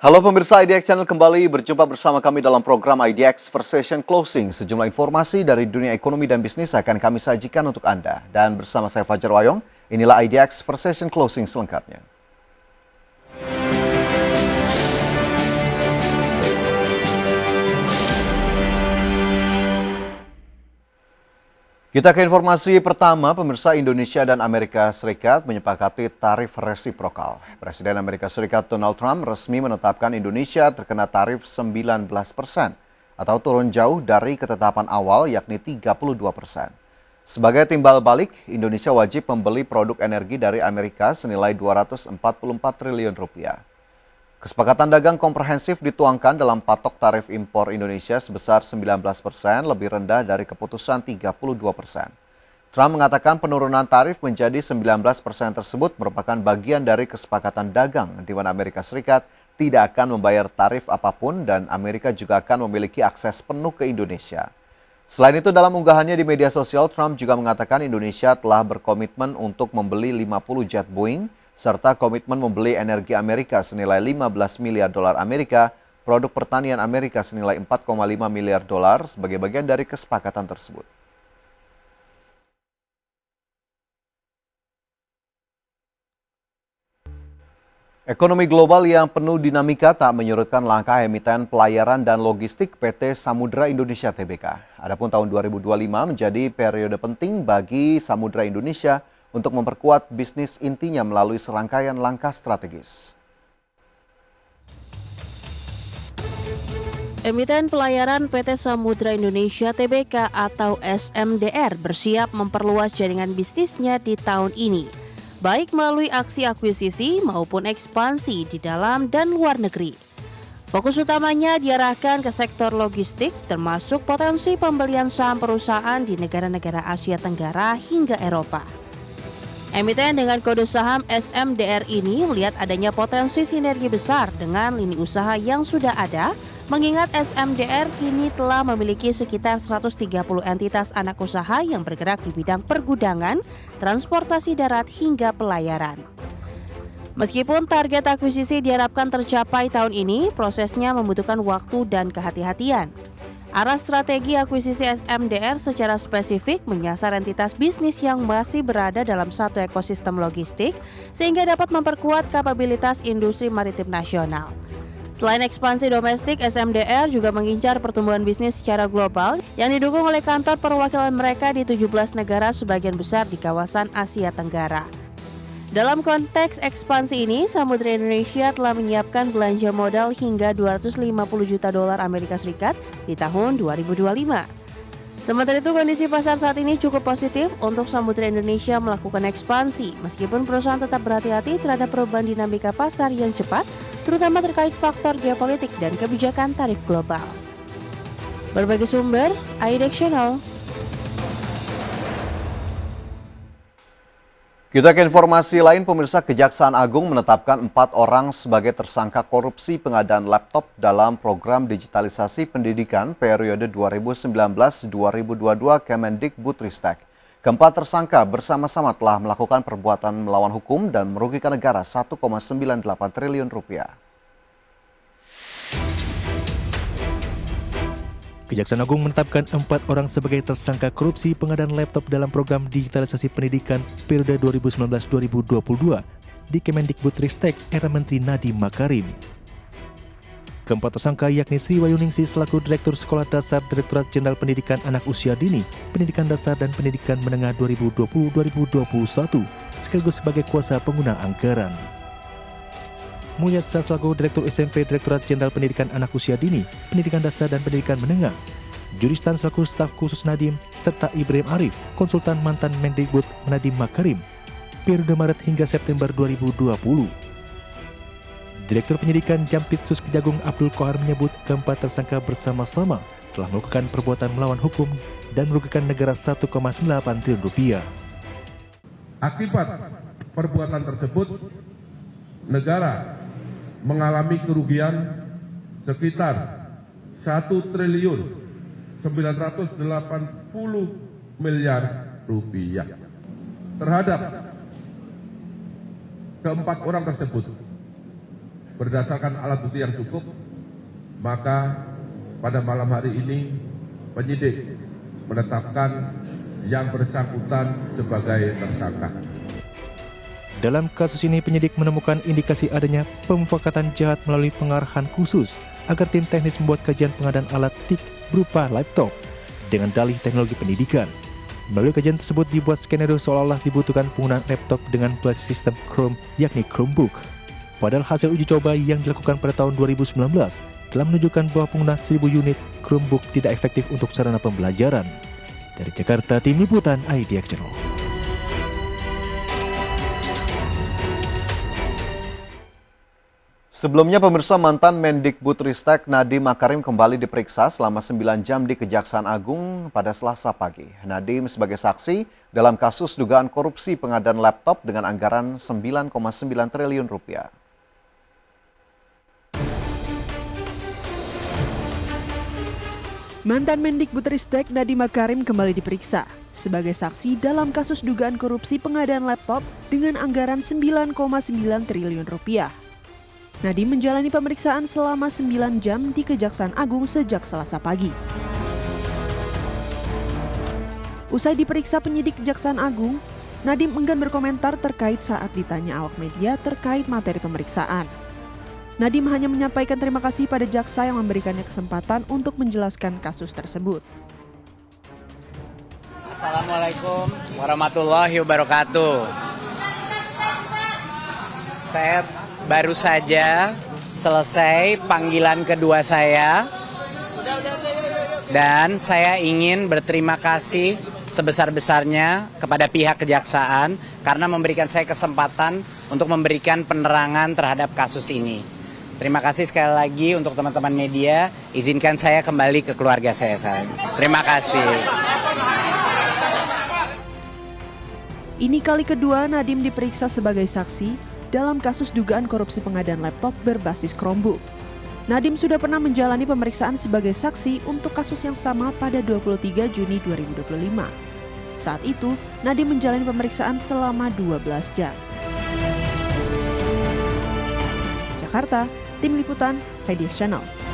Halo pemirsa IDX Channel, kembali berjumpa bersama kami dalam program IDX Session Closing. Sejumlah informasi dari dunia ekonomi dan bisnis akan kami sajikan untuk Anda. Dan bersama saya Fajar Wayong, inilah IDX Session Closing selengkapnya. Kita ke informasi pertama, pemirsa. Indonesia dan Amerika Serikat menyepakati tarif resiprokal. Presiden Amerika Serikat Donald Trump resmi menetapkan Indonesia terkena tarif 19% atau turun jauh dari ketetapan awal yakni 32%. Sebagai timbal balik, Indonesia wajib membeli produk energi dari Amerika senilai 244 triliun rupiah. Kesepakatan dagang komprehensif dituangkan dalam patok tarif impor Indonesia sebesar 19%, lebih rendah dari keputusan 32%. Trump mengatakan penurunan tarif menjadi 19% tersebut merupakan bagian dari kesepakatan dagang di mana Amerika Serikat tidak akan membayar tarif apapun dan Amerika juga akan memiliki akses penuh ke Indonesia. Selain itu, dalam unggahannya di media sosial, Trump juga mengatakan Indonesia telah berkomitmen untuk membeli 50 jet Boeing serta komitmen membeli energi Amerika senilai 15 miliar dolar Amerika, produk pertanian Amerika senilai 4,5 miliar dolar sebagai bagian dari kesepakatan tersebut. Ekonomi global yang penuh dinamika tak menyurutkan langkah emiten pelayaran dan logistik PT Samudra Indonesia Tbk. Adapun tahun 2025 menjadi periode penting bagi Samudra Indonesia untuk memperkuat bisnis intinya melalui serangkaian langkah strategis. Emiten pelayaran PT Samudra Indonesia Tbk atau SMDR bersiap memperluas jaringan bisnisnya di tahun ini, baik melalui aksi akuisisi maupun ekspansi di dalam dan luar negeri. Fokus utamanya diarahkan ke sektor logistik, termasuk potensi pembelian saham perusahaan di negara-negara Asia Tenggara hingga Eropa. Emiten dengan kode saham SMDR ini melihat adanya potensi sinergi besar dengan lini usaha yang sudah ada, mengingat SMDR kini telah memiliki sekitar 130 entitas anak usaha yang bergerak di bidang pergudangan, transportasi darat hingga pelayaran. Meskipun target akuisisi diharapkan tercapai tahun ini, prosesnya membutuhkan waktu dan kehati-hatian. Arah strategi akuisisi SMDR secara spesifik menyasar entitas bisnis yang masih berada dalam satu ekosistem logistik sehingga dapat memperkuat kapabilitas industri maritim nasional. Selain ekspansi domestik, SMDR juga mengincar pertumbuhan bisnis secara global yang didukung oleh kantor perwakilan mereka di 17 negara sebagian besar di kawasan Asia Tenggara. Dalam konteks ekspansi ini, Samudra Indonesia telah menyiapkan belanja modal hingga 250 juta dolar Amerika Serikat di tahun 2025. Sementara itu, kondisi pasar saat ini cukup positif untuk Samudra Indonesia melakukan ekspansi, meskipun perusahaan tetap berhati-hati terhadap perubahan dinamika pasar yang cepat, terutama terkait faktor geopolitik dan kebijakan tarif global. Berbagai sumber, IDX Channel. Kita ke informasi lain, pemirsa. Kejaksaan Agung menetapkan 4 orang sebagai tersangka korupsi pengadaan laptop dalam program digitalisasi pendidikan periode 2019-2022 Kemendikbudristek. Keempat tersangka bersama-sama telah melakukan perbuatan melawan hukum dan merugikan negara 1,98 triliun rupiah. Kejaksaan Agung menetapkan 4 orang sebagai tersangka korupsi pengadaan laptop dalam program digitalisasi pendidikan periode 2019-2022 di Kemendikbudristek era Menteri Nadiem Makarim. Keempat tersangka yakni Sri Wayuningsi selaku Direktur Sekolah Dasar Direktorat Jenderal Pendidikan Anak Usia Dini, Pendidikan Dasar dan Pendidikan Menengah 2020-2021, sekaligus sebagai kuasa pengguna anggaran. Mulyatsa selaku Direktur SMP Direktorat Jenderal Pendidikan Anak Usia Dini, Pendidikan Dasar dan Pendidikan Menengah, Juristan selaku Staf Khusus Nadiem, serta Ibrahim Arif, konsultan mantan Mendikbud Nadiem Makarim, periode Maret hingga September 2020. Direktur Penyidikan Jampitsus Kejagung Abdul Qahar menyebut keempat tersangka bersama-sama telah melakukan perbuatan melawan hukum dan merugikan negara 1,98 triliun rupiah. Akibat perbuatan tersebut, negara mengalami kerugian sekitar 1 triliun 980 miliar rupiah terhadap keempat orang tersebut. berdasarkan alat bukti yang cukup, maka pada malam hari ini penyidik menetapkan yang bersangkutan sebagai tersangka. Dalam kasus ini, penyidik menemukan indikasi adanya pemufakatan jahat melalui pengarahan khusus agar tim teknis membuat kajian pengadaan alat TIK berupa laptop dengan dalih teknologi pendidikan. Melalui kajian tersebut dibuat skenario seolah-olah dibutuhkan penggunaan laptop dengan basis sistem Chrome, yakni Chromebook. Padahal hasil uji coba yang dilakukan pada tahun 2019 telah menunjukkan bahwa pengguna 1000 unit Chromebook tidak efektif untuk sarana pembelajaran. Dari Jakarta, Tim Liputan IDX Channel. Sebelumnya pemirsa, mantan Mendikbudristek Nadiem Makarim kembali diperiksa selama 9 jam di Kejaksaan Agung pada Selasa pagi. Nadiem sebagai saksi dalam kasus dugaan korupsi pengadaan laptop dengan anggaran 9,9 triliun rupiah. Mantan Mendikbudristek Nadiem Makarim kembali diperiksa sebagai saksi dalam kasus dugaan korupsi pengadaan laptop dengan anggaran 9,9 triliun rupiah. Nadiem menjalani pemeriksaan selama 9 jam di Kejaksaan Agung sejak Selasa pagi. Usai diperiksa penyidik Kejaksaan Agung, Nadiem enggan berkomentar terkait saat ditanya awak media terkait materi pemeriksaan. Nadiem hanya menyampaikan terima kasih pada jaksa yang memberikannya kesempatan untuk menjelaskan kasus tersebut. Assalamualaikum warahmatullahi wabarakatuh. Saya baru saja selesai panggilan kedua saya dan saya ingin berterima kasih sebesar-besarnya kepada pihak kejaksaan karena memberikan saya kesempatan untuk memberikan penerangan terhadap kasus ini. Terima kasih sekali lagi untuk teman-teman media, izinkan saya kembali ke keluarga saya. Terima kasih. Ini kali kedua Nadiem diperiksa sebagai saksi dalam kasus dugaan korupsi pengadaan laptop berbasis Chromebook. Nadiem sudah pernah menjalani pemeriksaan sebagai saksi untuk kasus yang sama pada 23 Juni 2025. Saat itu, Nadiem menjalani pemeriksaan selama 12 jam. Jakarta, Tim Liputan IDX Channel.